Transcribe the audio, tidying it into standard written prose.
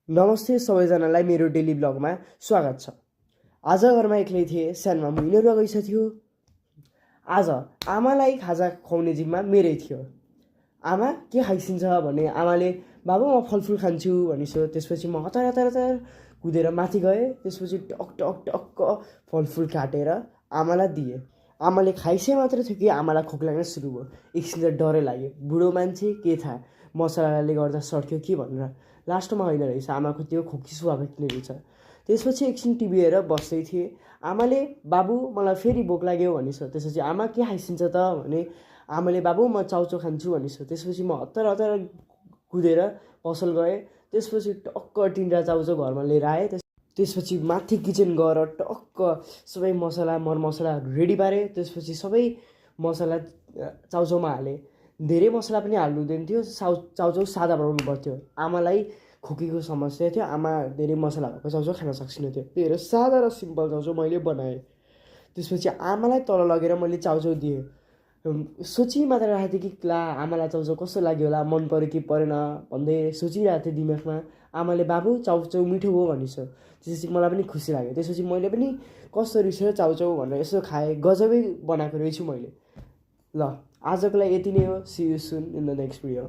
नमस्ते सबैजनालाई मेरो डेली ब्लगमा स्वागत छ। आज घरमा एक्लै थिएँ, सानोमा महिनोहरू गइसक्यो थियो। आज आमालाई खाजा खुवाउने जिम्मा मेरै थियो। आमा के खाइसिन्छ भने आमाले बाबु म फलफुल खान्छु भनिसो। त्यसपछि म हतार हतार हतार कुदेर माथि गएँ। त्यसपछि टक टक टक्क फलफुल काटेर आमालाई दिएँ। आमाले खाइसके मात्र थियो कि आमालाई खोक लाग्न सुरु भयो। एकछिन त डरै लाग्यो, बुढो मान्छे के थाहा मसलाले गर्दा सड्थ्यो कि भनेर। लास्टमा होइन रहेछ, आमाको त्यो खोकी स्वाभाविक नै रहेछ। त्यसपछि एकछिन टिभी हेरेर बस्दै थिएँ। आमाले बाबु मलाई फेरि भोक लाग्यो भनिसो। त्यसपछि आमा के खाइसिन्छ त भने आमाले बाबु म चाउचाउ खान्छु भनिसो। त्यसपछि म हतार हतार कुदेर पसल गएँ। त्यसपछि टक्क 3टा चाउचाउ घरमा लिएर आएँ। त्यसपछि माथि किचन गएर टक्क सबै मसला मरमसलाहरू रेडी पारेँ। त्यसपछि सबै मसला चाउचाउमा हालेँ। धेरै मसला पनि हाल्नु हुँदैन थियो, चाउचाउ सादा बनाउनु पर्थ्यो। आमालाई खोकीको समस्या थियो, आमा धेरै मसला भएको चाउचाउ खान सक्सिन थियो। त्यही भएर सादा र सिम्पल चाउचाउ मैले बनाएँ। त्यसपछि आमालाई तल लगेर मैले चाउचाउ दिएँ। सोची मात्र राखेको थिएँ कि ला आमालाई चाउचाउ कस्तो लाग्यो होला, मन पऱ्यो कि परेन भन्दै सोचिरहेको थिएँ दिमागमा। आमाले बाबु चाउचाउ मिठो हो भनिसो। त्यसपछि मलाई पनि खुसी लाग्यो। त्यसपछि मैले पनि कस्तो रहेछ चाउचाउ भनेर यसो खाएँ। गजबै बनाएको रहेछु मैले। ल आजको लागि यति नै हो। See you soon in the next video.